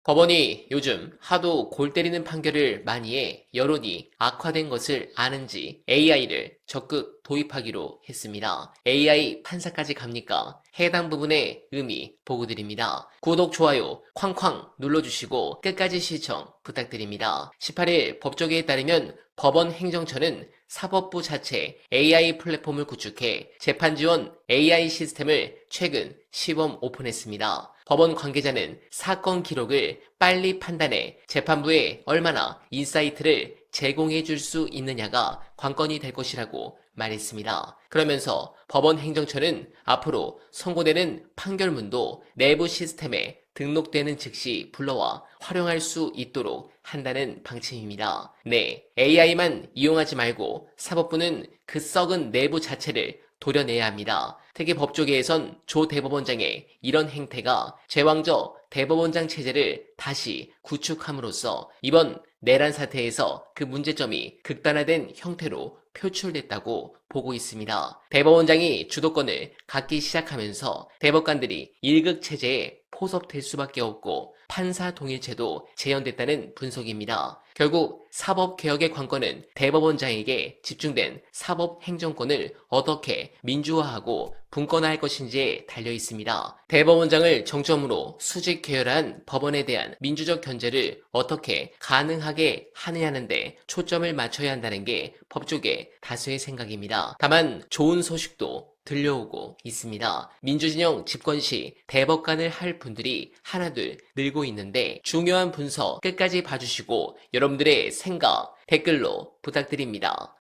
법원이 요즘 하도 골 때리는 판결을 많이 해 여론이 악화된 것을 아는지 AI를 적극 도입하기로 했습니다. AI 판사까지 갑니까? 해당 부분의 의미 보고 드립니다. 구독, 좋아요 쾅쾅 눌러주시고 끝까지 시청 부탁드립니다. 18일 법조계에 따르면 법원 행정처는 사법부 자체 AI 플랫폼을 구축해 재판 지원 AI 시스템을 최근 시범 오픈했습니다. 법원 관계자는 사건 기록을 빨리 판단해 재판부에 얼마나 인사이트를 제공해 줄 수 있느냐가 관건이 될 것이라고 말했습니다. 그러면서 법원 행정처는 앞으로 선고되는 판결문도 내부 시스템에 등록되는 즉시 불러와 활용할 수 있도록 한다는 방침입니다. 네, AI만 이용하지 말고 사법부는 그 썩은 내부 자체를 도려내야 합니다. 특히 법조계에선 조 대법원장의 이런 행태가 제왕적 대법원장 체제를 다시 구축함으로써 이번 내란 사태에서 그 문제점이 극단화된 형태로 표출됐다고 보고 있습니다. 대법원장이 주도권을 갖기 시작하면서 대법관들이 1급 체제에 포섭될 수밖에 없고 판사 동일체도 재현됐다는 분석입니다. 결국 사법개혁의 관건은 대법원장에게 집중된 사법행정권을 어떻게 민주화하고 분권화할 것인지에 달려 있습니다. 대법원장을 정점으로 수직 계열한 법원에 대한 민주적 견제를 어떻게 가능하게 하느냐는데 초점을 맞춰야 한다는 게 법조계 다수의 생각입니다. 다만 좋은 소식도 들려오고 있습니다. 민주진영 집권 시 대법관을 할 분들이 하나둘 늘고 있는데 중요한 분석 끝까지 봐주시고 여러분들의 생각 댓글로 부탁드립니다.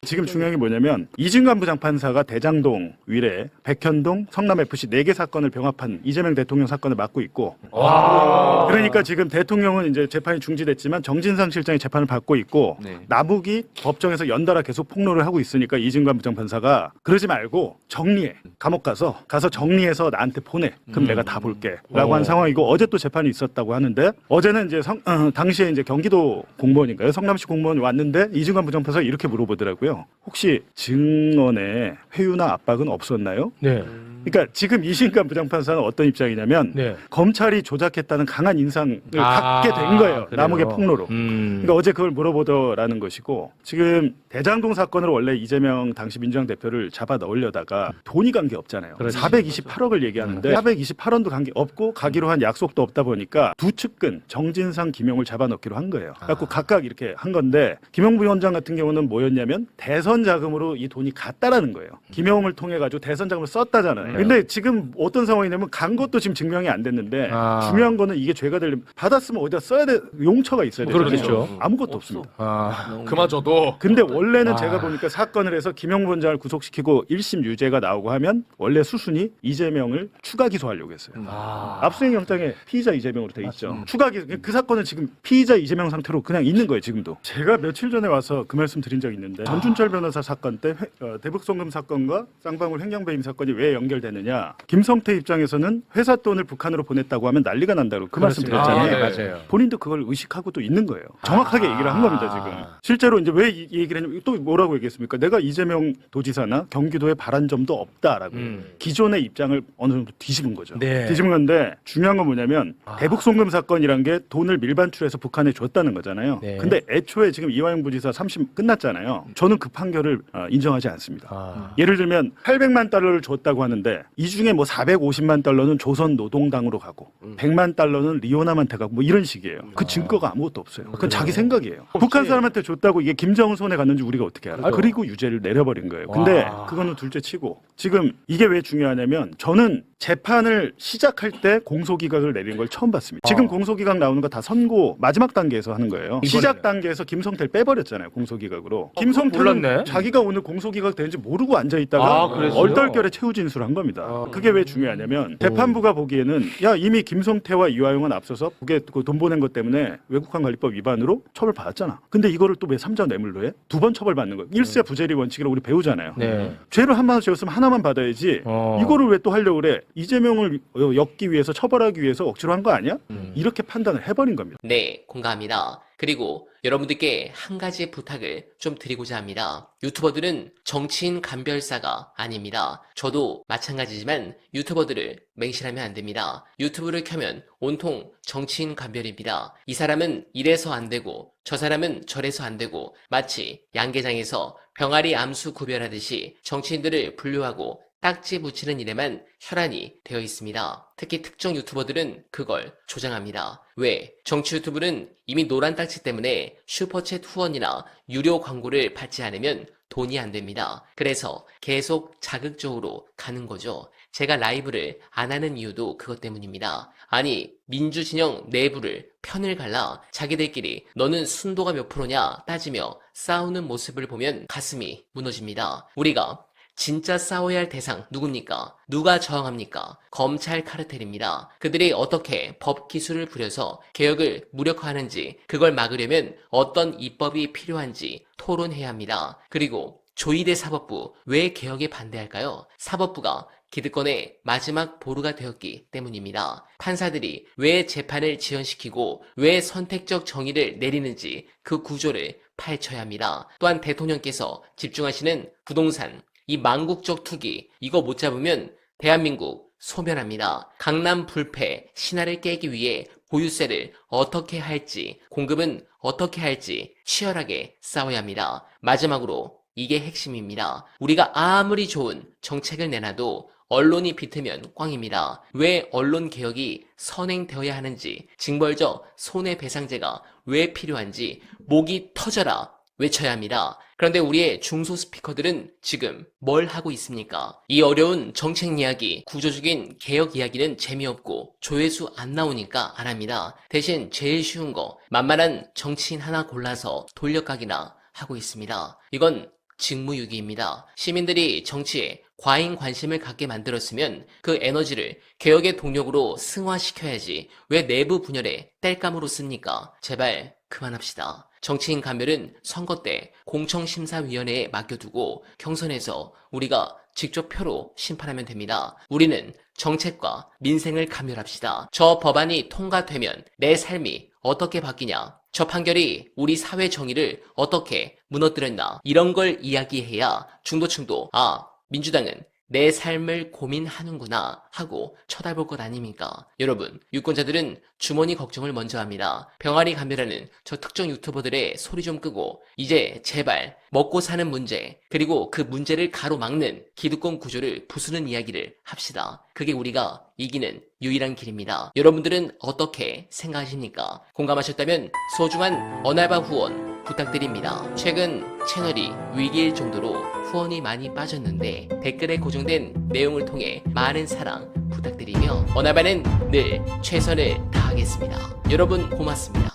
지금 중요한 게 뭐냐면 이진관 부장판사가 대장동, 위례, 백현동, 성남FC 4개 사건을 병합한 이재명 대통령 사건을 맡고 있고 그러니까 지금 대통령은 이제 재판이 중지됐지만 정진상 실장이 재판을 받고 있고 남욱이 법정에서 연달아 계속 폭로를 하고 있으니까 이진관 부장판사가 그러지 말고 정리해. 감옥 가서 정리해서 나한테 보내. 그럼 내가 다 볼게. 라고 한 상황이고 어제 또 재판이 있었다고 하는데 어제는 이제 당시에 이제 경기도 공무원인가요? 성남시 공무원이 왔는데 이진관 부장판사가 이렇게 물어보더라고요. 혹시 증언에 회유나 압박은 없었나요? 네. 그러니까 지금 이진관 부장판사는 어떤 입장이냐면 검찰이 조작했다는 강한 인상을 갖게 된 거예요. 그래요? 남욱의 폭로로. 그러니까 어제 그걸 물어보더라는 것이고 지금 대장동 사건을 원래 이재명 당시 민주당 대표를 잡아 넣으려다가 돈이 간 게 없잖아요. 428억을 얘기하는데 428원도 간 게 없고 가기로 한 약속도 없다 보니까 두 측근 정진상, 김용을 잡아 넣기로 한 거예요. 그래서 각각 이렇게 한 건데 김용 위원장 같은 경우는 뭐였냐면 대선 자금으로 이 돈이 갔다라는 거예요. 김용을 통해 가지고 대선 자금을 썼다잖아요. 근데 지금 어떤 상황이냐면 간 것도 지금 증명이 안 됐는데 중요한 거는 이게 죄가 되려면 받았으면 어디다 써야 돼 용처가 있어야 되잖아요. 그렇겠죠. 아무것도 없습니다. 그마저도. 근데 원래는 제가 보니까 사건을 해서 김용 부원장을 구속시키고 1심 유죄가 나오고 하면 원래 수순이 이재명을 추가 기소하려고 했어요. 압수수색 영장에 피의자 이재명으로 돼 있죠. 추가 기소 그 사건은 지금 피의자 이재명 상태로 그냥 있는 거예요. 지금도. 제가 며칠 전에 와서 그 말씀 드린 적이 있는데 전준철 변호사 사건 때 대북송금 사건과 쌍방울 횡령배임 사건이 왜 연결되느냐. 김성태 입장에서는 회사 돈을 북한으로 보냈다고 하면 난리가 난다고 그 말씀 드렸잖아요. 맞아요. 본인도 그걸 의식하고 또 있는 거예요. 정확하게 얘기를 한 겁니다. 지금. 실제로 이제 왜 이 얘기를 했냐면 또 뭐라고 얘기했습니까? 내가 이재명 도지사나 경기도에 바란 점도 없다라고 기존의 입장을 어느 정도 뒤집은 거죠. 뒤집은 건데 중요한 건 뭐냐면 대북송금 사건이란 게 돈을 밀반출해서 북한에 줬다는 거잖아요. 근데 애초에 지금 이화영 부지사 3심 끝났잖아요. 저는 그 판결을 인정하지 않습니다. 예를 들면 800만 달러를 줬다고 하는데 이 중에 뭐 450만 달러는 조선 노동당으로 가고 100만 달러는 리오남한테 가고 뭐 이런 식이에요. 그 증거가 아무것도 없어요. 그건 자기 생각이에요. 북한 사람한테 줬다고 이게 김정은 손에 갔는지 우리가 어떻게 알아요? 그리고 유죄를 내려버린 거예요. 근데 그거는 둘째 치고 지금 이게 왜 중요하냐면 저는 재판을 시작할 때 공소기각을 내린 걸 처음 봤습니다. 지금 공소기각 나오는 거 다 선고 마지막 단계에서 하는 거예요. 시작 단계에서 김성태를 빼버렸잖아요. 공소기각으로. 김성태는 몰랐네. 자기가 오늘 공소기각 되는지 모르고 앉아있다가 얼떨결에 최후 진술을 한 겁니다. 그게 왜 중요하냐면 재판부가 보기에는 야 이미 김성태와 이화영은 앞서서 북에 돈 보낸 것 때문에 외국환관리법 위반으로 처벌받았잖아. 근데 이거를 또 왜 삼자 뇌물로 해? 두 번 처벌받는 거예요. 일세 부재리 원칙이라고 우리 배우잖아요. 죄를 한 번 지었으면 하나만 받아야지 이거를 왜 또 하려고 그래? 이재명을 엮기 위해서 처벌하기 위해서 억지로 한 거 아니야? 이렇게 판단을 해버린 겁니다. 네, 공감합니다. 그리고 여러분들께 한 가지 부탁을 좀 드리고자 합니다. 유튜버들은 정치인 감별사가 아닙니다. 저도 마찬가지지만 유튜버들을 맹신하면 안 됩니다. 유튜브를 켜면 온통 정치인 감별입니다. 이 사람은 이래서 안 되고 저 사람은 저래서 안 되고 마치 양계장에서 병아리 암수 구별하듯이 정치인들을 분류하고 딱지 붙이는 일에만 혈안이 되어 있습니다. 특히 특정 유튜버들은 그걸 조장합니다. 왜? 정치 유튜브는 이미 노란 딱지 때문에 슈퍼챗 후원이나 유료 광고를 받지 않으면 돈이 안 됩니다. 그래서 계속 자극적으로 가는 거죠. 제가 라이브를 안 하는 이유도 그것 때문입니다. 아니, 민주진영 내부를 편을 갈라 자기들끼리 너는 순도가 몇 프로냐 따지며 싸우는 모습을 보면 가슴이 무너집니다. 우리가 진짜 싸워야 할 대상 누굽니까? 누가 저항합니까? 검찰 카르텔입니다. 그들이 어떻게 법 기술을 부려서 개혁을 무력화하는지 그걸 막으려면 어떤 입법이 필요한지 토론해야 합니다. 그리고 조희대 사법부 왜 개혁에 반대할까요? 사법부가 기득권의 마지막 보루가 되었기 때문입니다. 판사들이 왜 재판을 지연시키고 왜 선택적 정의를 내리는지 그 구조를 파헤쳐야 합니다. 또한 대통령께서 집중하시는 부동산 이 망국적 투기 이거 못 잡으면 대한민국 소멸합니다. 강남 불패 신화를 깨기 위해 보유세를 어떻게 할지 공급은 어떻게 할지 치열하게 싸워야 합니다. 마지막으로 이게 핵심입니다. 우리가 아무리 좋은 정책을 내놔도 언론이 비트면 꽝입니다. 왜 언론 개혁이 선행되어야 하는지 징벌적 손해배상제가 왜 필요한지 목이 터져라 외쳐야 합니다. 그런데 우리의 중소 스피커들은 지금 뭘 하고 있습니까? 이 어려운 정책 이야기, 구조적인 개혁 이야기는 재미없고 조회수 안 나오니까 안 합니다. 대신 제일 쉬운 거, 만만한 정치인 하나 골라서 돌려가기나 하고 있습니다. 이건 직무유기입니다. 시민들이 정치에 과잉 관심을 갖게 만들었으면 그 에너지를 개혁의 동력으로 승화시켜야지 왜 내부 분열에 땔감으로 씁니까? 제발 그만합시다. 정치인 감별은 선거 때 공청심사위원회에 맡겨두고 경선에서 우리가 직접 표로 심판하면 됩니다. 우리는 정책과 민생을 감별합시다. 저 법안이 통과되면 내 삶이 어떻게 바뀌냐? 저 판결이 우리 사회 정의를 어떻게 무너뜨렸나? 이런 걸 이야기해야 중도층도 민주당은 내 삶을 고민하는구나 하고 쳐다볼 것 아닙니까? 여러분, 유권자들은 주머니 걱정을 먼저 합니다. 병아리 감별하는 저 특정 유튜버들의 소리 좀 끄고 이제 제발 먹고 사는 문제 그리고 그 문제를 가로막는 기득권 구조를 부수는 이야기를 합시다. 그게 우리가 이기는 유일한 길입니다. 여러분들은 어떻게 생각하십니까? 공감하셨다면 소중한 언알바 후원 부탁드립니다. 최근 채널이 위기일 정도로 후원이 많이 빠졌는데 댓글에 고정된 내용을 통해 많은 사랑 부탁드리며 언알바는 늘 최선을 다하겠습니다. 여러분 고맙습니다.